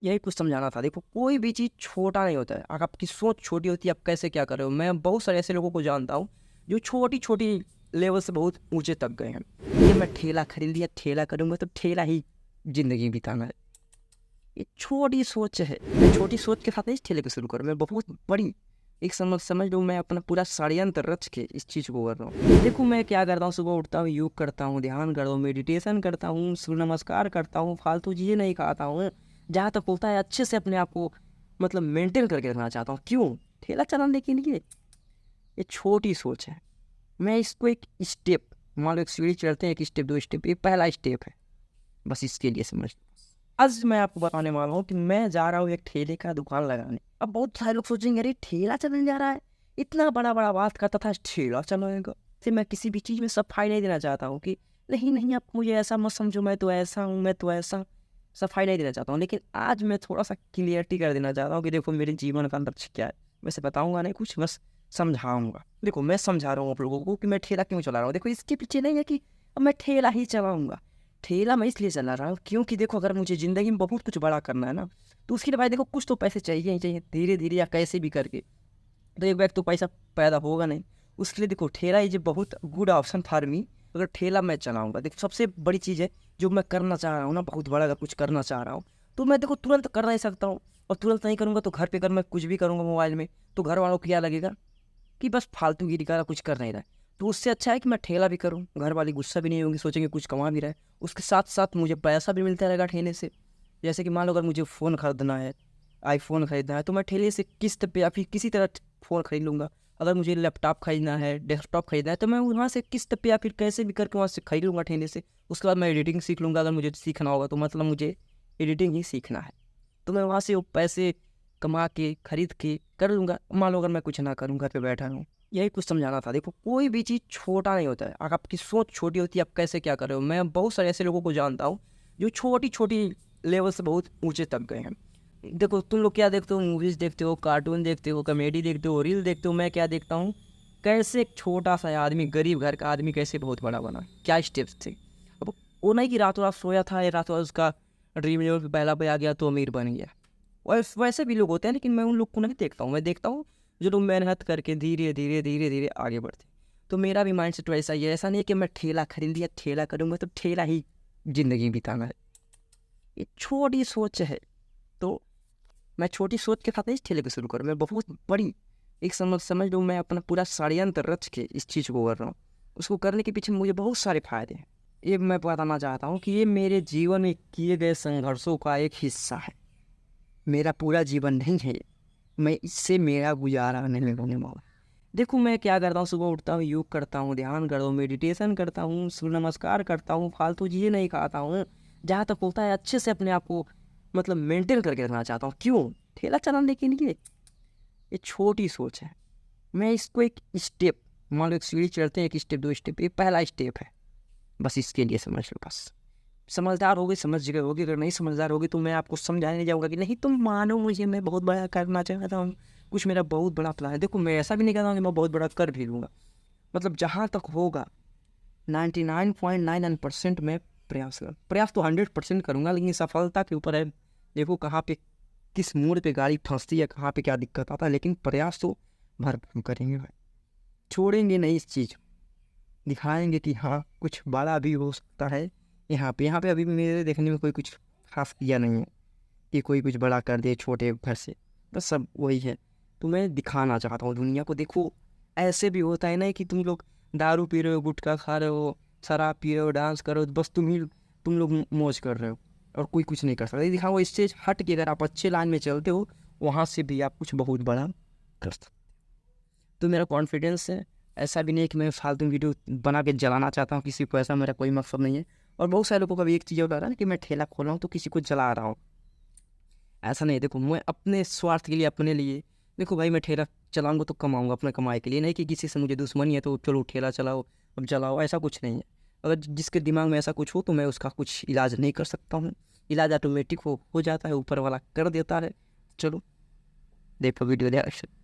यही कुछ समझाना था। देखो, कोई भी चीज़ छोटा नहीं होता है। अगर आपकी सोच छोटी होती है, आप कैसे क्या कर रहे हो। मैं बहुत सारे ऐसे लोगों को जानता हूँ जो छोटी-छोटी लेवल से बहुत ऊँचे तक गए हैं। ये मैं ठेला खरीद लिया, ठेला करूँगा तो ठेला ही ज़िंदगी बिताना है। ये छोटी सोच है। मैं छोटी सोच के साथ नहीं इस ठेले को शुरू करूँ। मैं बहुत बड़ी एक समझ लो, मैं अपना पूरा षड्यंत्र रच के इस चीज़ को कर रहा हूँ। देखो, मैं क्या करता हूँ, सुबह उठता हूँ, योग करता हूँ, ध्यान करता हूँ, मेडिटेशन करता हूँ, सूर्य नमस्कार करता हूँ, फालतू चीज़ें नहीं खाता हूँ। जहाँ तक होता है अच्छे से अपने आप को मतलब मेंटेन करके रखना चाहता हूँ। क्यों? ठेला चलाने के लिए। ये छोटी सोच है। मैं इसको एक स्टेप, मान लो एक सीढ़ी चढ़ते हैं, एक स्टेप, 2 स्टेप, ये पहला स्टेप है। बस इसके लिए समझ लो। आज मैं आपको बताने वाला हूँ कि मैं जा रहा हूँ एक ठेले का दुकान लगाने। अब बहुत सारे लोग सोचेंगे, अरे ठेला चलने जा रहा है, इतना बड़ा-बड़ा बात करता था, ठेला चलाएगा। फिर मैं किसी भी चीज़ में सफाई नहीं देना चाहता हूँ कि नहीं, आप मुझे ऐसा मत समझो, मैं तो ऐसा हूँ, मैं तो ऐसा। सफाई नहीं देना चाहता हूँ, लेकिन आज मैं थोड़ा-सा क्लियरिटी कर देना चाहता हूँ कि देखो, मेरे जीवन का लक्ष्य क्या है। वैसे बताऊँगा नहीं कुछ, बस समझाऊँगा। देखो, मैं समझा रहा हूँ आप लोगों को कि मैं ठेला क्यों चला रहा हूँ। देखो, इसके पीछे नहीं है कि अब मैं ठेला ही चलाऊँगा। ठेला मैं इसलिए चला रहा हूँ क्योंकि देखो, अगर मुझे ज़िंदगी में बहुत कुछ बड़ा करना है ना, तो उसके लिए भाई देखो, कुछ तो पैसे चाहिए ही चाहिए, धीरे-धीरे या कैसे भी करके। तो एक बैग तो पैसा पैदा होगा नहीं। उसके लिए देखो, ठेला इज़ ए बहुत गुड ऑप्शन फॉर मी। अगर ठेला मैं चलाऊँगा, देखो सबसे बड़ी चीज़ है जो मैं करना चाह रहा हूँ ना, बहुत बड़ा अगर कुछ करना चाह रहा हूँ, तो मैं देखो तुरंत कर नहीं सकता हूँ। और तुरंत नहीं करूँगा तो घर पे अगर मैं कुछ भी करूँगा मोबाइल में, तो घर वालों को क्या लगेगा कि बस फालतूगिरी कर रहा, कुछ कर नहीं रहा है। तो उससे अच्छा है कि मैं ठेला भी करूँ, घर वाले गुस्सा भी नहीं होंगे, सोचेंगे कुछ कमा भी रहा है। उसके साथ-साथ मुझे पैसा भी मिलता रहेगा ठेले से। जैसे कि मान लो, अगर मुझे फ़ोन खरीदना है, आईफ़ोन खरीदना है, तो मैं ठेले से किस्त पे या फिर किसी तरह फ़ोन खरीद लूँगा। अगर मुझे लैपटॉप खरीदना है, डेस्कटॉप खरीदना है, तो मैं वहाँ से किस्त पे या फिर कैसे भी करके वहाँ से खरीद लूँगा ठेले से। उसके बाद मैं एडिटिंग सीख लूँगा, अगर मुझे सीखना होगा तो, मतलब मुझे एडिटिंग ही सीखना है। तो मैं वहाँ से वो पैसे कमा के, खरीद के कर लूँगा। मान लो अगर मैं कुछ ना करूँ, घर पे बैठा रहूँ। यही कुछ समझाना था। देखो, कोई भी चीज़ छोटा नहीं होता है। अगर आपकी सोच छोटी होती है, आप कैसे क्या कर रहे हो। मैं बहुत सारे ऐसे लोगों को जानता हूँ जो छोटी-छोटी लेवल से बहुत ऊँचे तक गए हैं। देखो, तुम लोग क्या देखते हो, मूवीज़ देखते हो, कार्टून देखते हो, कॉमेडी देखते हो, रील देखते हो। मैं क्या देखता हूँ, कैसे एक छोटा-सा आदमी, गरीब घर का आदमी कैसे बहुत बड़ा बना, क्या स्टेप्स थे। अब वो नहीं कि रातों-रात सोया था या रातों-रात उसका ड्रीम लेवल पे पहला पे आ गया तो अमीर बन गया। वैसे भी लोग होते हैं, लेकिन मैं उन लोग को नहीं देखता हूँ। मैं देखता हूँ जो लोग मेहनत करके धीरे-धीरे आगे बढ़ते हैं। तो मेरा भी माइंडसेट वैसा ही है। ऐसा नहीं है कि मैं ठेला खरीद लिया, ठेला करूँगा तो ठेला ही ज़िंदगी बिताना है। ये छोटी सोच है। तो मैं छोटी सोच के साथ नहीं इस ठेले को शुरू करूँ। मैं बहुत बड़ी एक समझ लो, मैं अपना पूरा षड्यंत्र रच के इस चीज़ को कर रहा हूँ। उसको करने के पीछे मुझे बहुत सारे फ़ायदे हैं। ये मैं बताना चाहता हूँ कि ये मेरे जीवन में किए गए संघर्षों का एक हिस्सा है। मेरा पूरा जीवन नहीं है। मैं इससे मेरा गुज़ारा नहीं होने वाला। देखो, मैं क्या करता हूँ, सुबह उठता हूँ, योग करता हूँ, ध्यान करता हूँ, मेडिटेशन करता हूँ, सूर्य नमस्कार करता हूँ, फालतू चीज़ें नहीं खाता हूँ। जहाँ तक होता है अच्छे से अपने आप को मतलब मेंटेन करके रखना चाहता हूँ। क्यों? ठेला चलाने के लिए। ये छोटी सोच है। मैं इसको एक स्टेप, मान लो एक सीढ़ी चढ़ते हैं, 1 स्टेप, 2 स्टेप, ये पहला स्टेप है। बस इसके लिए समझ लो बस। समझदार होगे समझ गए होगे, अगर नहीं समझदार होगे तो मैं आपको समझाने नहीं जाऊँगा कि नहीं तुम मानो मुझे, मैं बहुत बड़ा करना चाहता हूँ, कुछ मेरा बहुत बड़ा प्लान है। देखो, मैं ऐसा भी नहीं कहता हूँ कि मैं बहुत बड़ा कर भी लूँगा। मतलब जहाँ तक होगा 99.99% मैं प्रयास तो 100% करूँगा, लेकिन सफलता के ऊपर है। देखो कहाँ पे किस मोड़ पे गाड़ी फँसती है, कहाँ पे क्या दिक्कत आता है, लेकिन प्रयास तो भरपूर करेंगे भाई। छोड़ेंगे नहीं इस चीज़ को। दिखाएँगे कि हाँ, कुछ बड़ा भी हो सकता है यहाँ पे अभी भी मेरे देखने में कोई कुछ ख़ास किया नहीं है कि कोई कुछ बड़ा कर दे छोटे घर से, बस सब वही है। तो मैं दिखाना चाहता हूँ दुनिया को। देखो, ऐसे भी होता है ना कि तुम लोग दारू पी रहे हो, गुटखा खा रहे हो, शराब पी रहे हो, डांस कर रहे हो, बस तुम लोग मौज कर रहे हो और कोई कुछ नहीं कर सकता। ये दिखाओ, इससे हट के अगर आप अच्छे लाइन में चलते हो, वहाँ से भी आप कुछ बहुत बड़ा कर सकते हो। तो मेरा कॉन्फिडेंस है। ऐसा भी नहीं है कि मैं फालतू वीडियो बना के जलाना चाहता हूँ किसी को, ऐसा मेरा कोई मकसद नहीं है। और बहुत सारे लोगों का भी एक चीज़ होता है ना कि मैं ठेला खोला हूँ तो किसी को जला रहा हूँ। ऐसा नहीं है। देखो, मैं अपने स्वार्थ के लिए, अपने लिए, देखो भाई, मैं ठेला चलाऊँगा तो कमाऊँगा अपने कमाई के लिए, नहीं कि किसी से मुझे दुश्मनी है तो चलो ठेला चलाओ, अब जलाओ, ऐसा कुछ नहीं है। अगर जिसके दिमाग में ऐसा कुछ हो तो मैं उसका कुछ इलाज नहीं कर सकता हूँ। इलाज ऑटोमेटिक हो जाता है, ऊपर वाला कर देता है। चलो, देखो वीडियो ध्यान से।